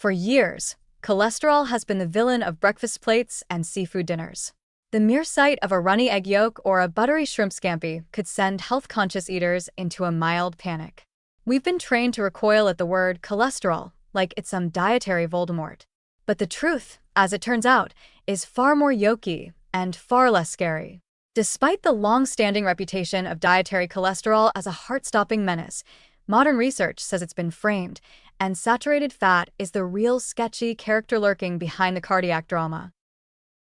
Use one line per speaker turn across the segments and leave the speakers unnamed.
For years, cholesterol has been the villain of breakfast plates and seafood dinners. The mere sight of a runny egg yolk or a buttery shrimp scampi could send health-conscious eaters into a mild panic. We've been trained to recoil at the word cholesterol like it's some dietary Voldemort. But the truth, as it turns out, is far more yolky and far less scary. Despite the long-standing reputation of dietary cholesterol as a heart-stopping menace, modern research says it's been framed, and saturated fat is the real sketchy character lurking behind the cardiac drama.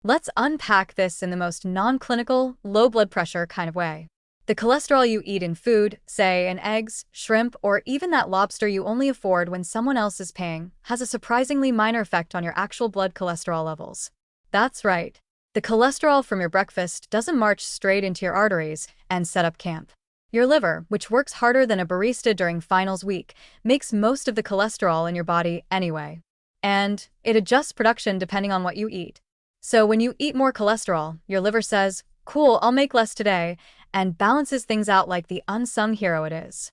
Let's unpack this in the most non-clinical, low blood pressure kind of way. The cholesterol you eat in food, say in eggs, shrimp, or even that lobster you only afford when someone else is paying, has a surprisingly minor effect on your actual blood cholesterol levels. That's right. The cholesterol from your breakfast doesn't march straight into your arteries and set up camp. Your liver, which works harder than a barista during finals week, makes most of the cholesterol in your body anyway. And it adjusts production depending on what you eat. So when you eat more cholesterol, your liver says, "Cool, I'll make less today," and balances things out like the unsung hero it is.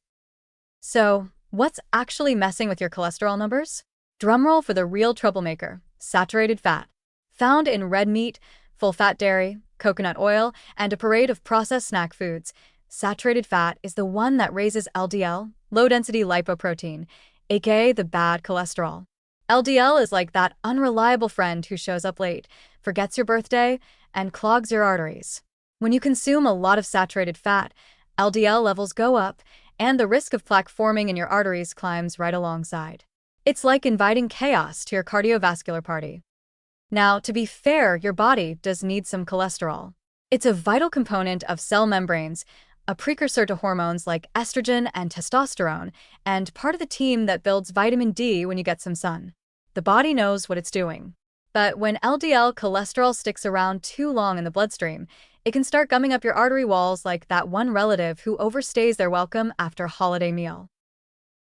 So, what's actually messing with your cholesterol numbers? Drumroll for the real troublemaker: saturated fat. Found in red meat, full-fat dairy, coconut oil, and a parade of processed snack foods, saturated fat is the one that raises LDL, low-density lipoprotein, aka the bad cholesterol. LDL is like that unreliable friend who shows up late, forgets your birthday, and clogs your arteries. When you consume a lot of saturated fat, LDL levels go up, and the risk of plaque forming in your arteries climbs right alongside. It's like inviting chaos to your cardiovascular party. Now, to be fair, your body does need some cholesterol. It's a vital component of cell membranes, a precursor to hormones like estrogen and testosterone, and part of the team that builds vitamin D when you get some sun. The body knows what it's doing. But when LDL cholesterol sticks around too long in the bloodstream, it can start gumming up your artery walls like that one relative who overstays their welcome after a holiday meal.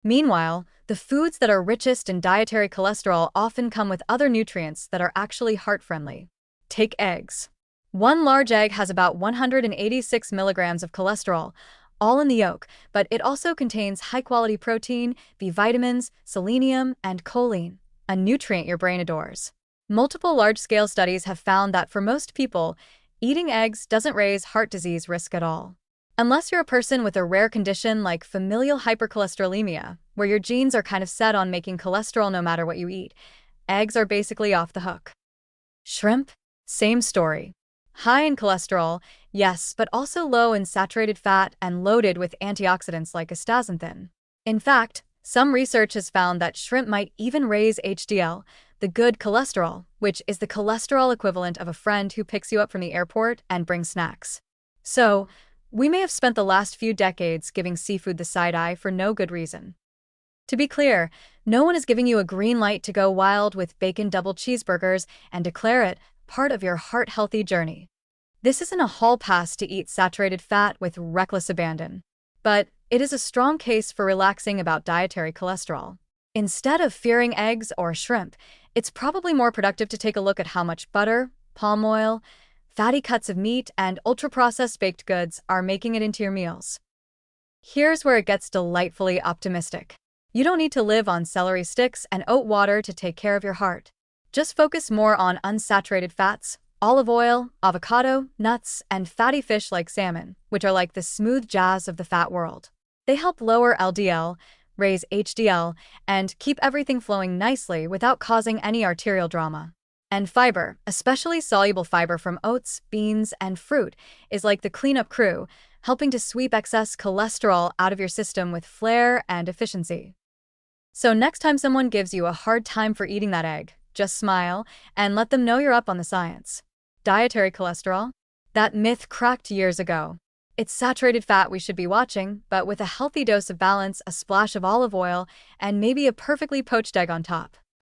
Meanwhile, the foods that are richest in dietary cholesterol often come with other nutrients that are actually heart-friendly. Take eggs. One large egg has about 186 milligrams of cholesterol, all in the yolk, but it also contains high-quality protein, B vitamins, selenium, and choline, a nutrient your brain adores. Multiple large-scale studies have found that for most people, eating eggs doesn't raise heart disease risk at all. Unless you're a person with a rare condition like familial hypercholesterolemia, where your genes are kind of set on making cholesterol no matter what you eat, eggs are basically off the hook. Shrimp? Same story. High in cholesterol, yes, but also low in saturated fat and loaded with antioxidants like astaxanthin. In fact, some research has found that shrimp might even raise HDL, the good cholesterol, which is the cholesterol equivalent of a friend who picks you up from the airport and brings snacks. So, we may have spent the last few decades giving seafood the side eye for no good reason. To be clear, no one is giving you a green light to go wild with bacon double cheeseburgers and declare it part of your heart-healthy journey. This isn't a hall pass to eat saturated fat with reckless abandon. But it is a strong case for relaxing about dietary cholesterol. Instead of fearing eggs or shrimp, it's probably more productive to take a look at how much butter, palm oil, fatty cuts of meat, and ultra-processed baked goods are making it into your meals. Here's where it gets delightfully optimistic. You don't need to live on celery sticks and oat water to take care of your heart. Just focus more on unsaturated fats, olive oil, avocado, nuts, and fatty fish like salmon, which are like the smooth jazz of the fat world. They help lower LDL, raise HDL, and keep everything flowing nicely without causing any arterial drama. And fiber, especially soluble fiber from oats, beans, and fruit, is like the cleanup crew, helping to sweep excess cholesterol out of your system with flair and efficiency. So next time someone gives you a hard time for eating that egg, just smile and let them know you're up on the science. Dietary cholesterol? That myth cracked years ago. It's saturated fat we should be watching, but with a healthy dose of balance, a splash of olive oil, and maybe a perfectly poached egg on top.